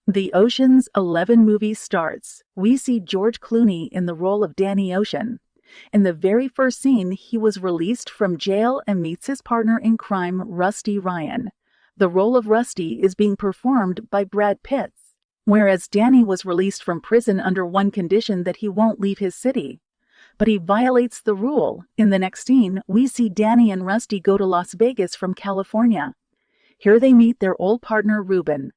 The Ocean's 11 movie starts. We see George Clooney in the role of Danny Ocean. In the very first scene, he was released from jail and meets his partner in crime, Rusty Ryan. The role of Rusty is being performed by Brad Pitt, whereas Danny was released from prison under one condition, that he won't leave his city. But he violates the rule. In the next scene, we see Danny and Rusty go to Las Vegas from California. Here they meet their old partner, Ruben.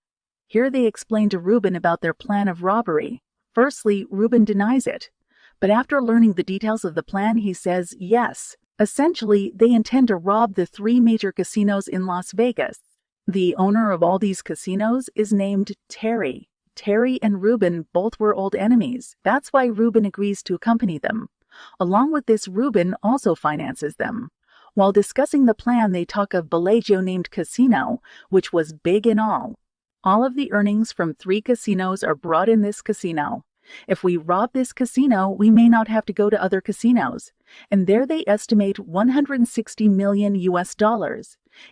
Here they explain to Ruben about their plan of robbery. Firstly, Ruben denies it. But after learning the details of the plan, he says yes. Essentially, they intend to rob the 3 major casinos in Las Vegas. The owner of all these casinos is named Terry. Terry and Ruben both were old enemies. That's why Ruben agrees to accompany them. Along with this, Ruben also finances them. While discussing the plan, they talk of Bellagio-named casino, which was big and all. All of the earnings from 3 casinos are brought in this casino. If we rob this casino, we may not have to go to other casinos. And there they estimate $160 million US.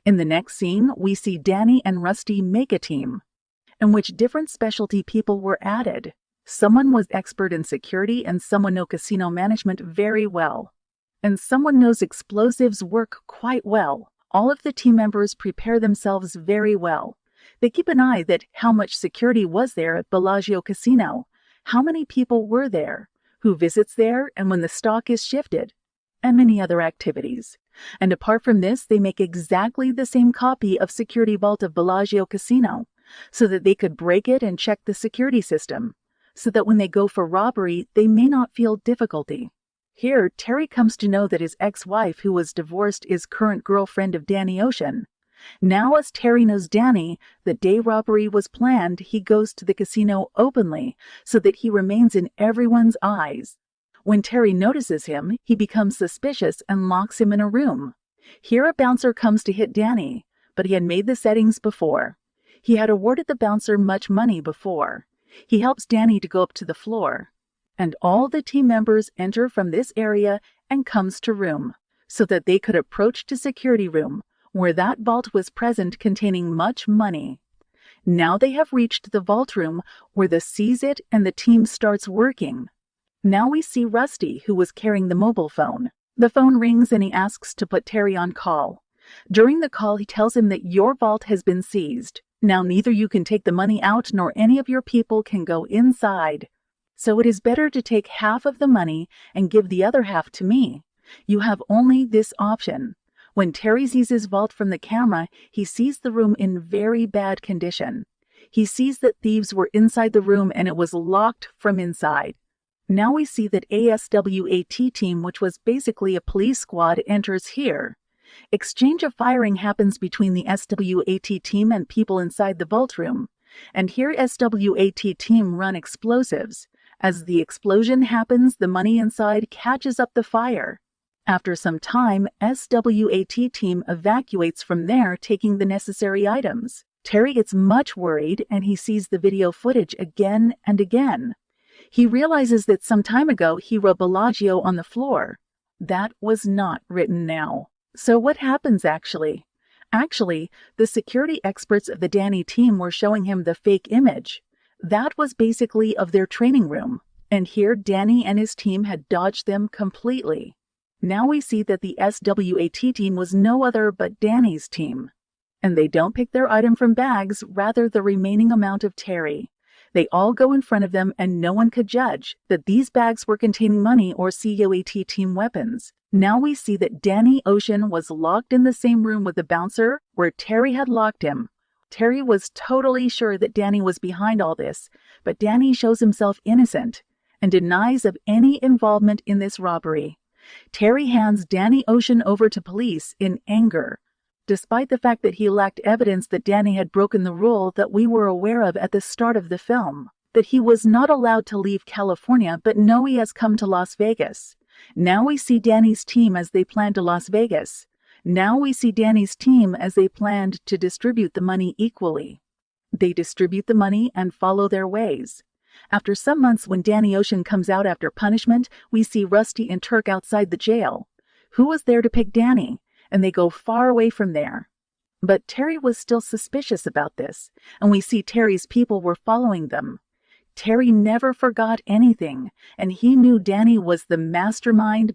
In the next scene, we see Danny and Rusty make a team, in which different specialty people were added. Someone was expert in security, and someone knows casino management very well. And someone knows explosives work quite well. All of the team members prepare themselves very well. They keep an eye that how much security was there at Bellagio Casino, how many people were there, who visits there, and when the stock is shifted, and many other activities. And apart from this, they make exactly the same copy of Security Vault of Bellagio Casino, so that they could break it and check the security system, so that when they go for robbery, they may not feel difficulty. Here, Terry comes to know that his ex-wife, who was divorced, is current girlfriend of Danny Ocean. Now, as Terry knows Danny, the day robbery was planned, he goes to the casino openly so that he remains in everyone's eyes. When Terry notices him, he becomes suspicious and locks him in a room. Here a bouncer comes to hit Danny, but he had made the settings before. He had awarded the bouncer much money before. He helps Danny to go up to the floor. And all the team members enter from this area and comes to room, so that they could approach to security room, where that vault was present containing much money. Now they have reached the vault room, where the sees it and the team starts working. Now we see Rusty, who was carrying the mobile phone. The phone rings and he asks to put Terry on call. During the call, he tells him that your vault has been seized. Now neither you can take the money out nor any of your people can go inside. So it is better to take half of the money and give the other half to me. You have only this option. When Terry sees his vault from the camera, he sees the room in very bad condition. He sees that thieves were inside the room and it was locked from inside. Now we see that ASWAT team, which was basically a police squad, enters here. Exchange of firing happens between the SWAT team and people inside the vault room. And here SWAT team run explosives. As the explosion happens, the money inside catches up the fire. After some time, SWAT team evacuates from there, taking the necessary items. Terry gets much worried and he sees the video footage again and again. He realizes that some time ago he wrote Bellagio on the floor. That was not written now. So what happens actually? Actually, the security experts of the Danny team were showing him the fake image. That was basically of their training room. And here Danny and his team had dodged them completely. Now we see that the SWAT team was no other but Danny's team. And they don't pick their item from bags, rather the remaining amount of Terry. They all go in front of them and no one could judge that these bags were containing money or COAT team weapons. Now we see that Danny Ocean was locked in the same room with the bouncer where Terry had locked him. Terry was totally sure that Danny was behind all this, but Danny shows himself innocent and denies of any involvement in this robbery. Terry hands Danny Ocean over to police in anger, despite the fact that he lacked evidence that Danny had broken the rule that we were aware of at the start of the film, that he was not allowed to leave California, but no, he has come to Las Vegas. Now we see Danny's team as they planned to Las Vegas. Now we see Danny's team as they planned to distribute the money equally. They distribute the money and follow their ways. After some months, when Danny Ocean comes out after punishment, we see Rusty and Turk outside the jail. Who was there to pick Danny? And they go far away from there. But Terry was still suspicious about this, and we see Terry's people were following them. Terry never forgot anything, and he knew Danny was the mastermind behind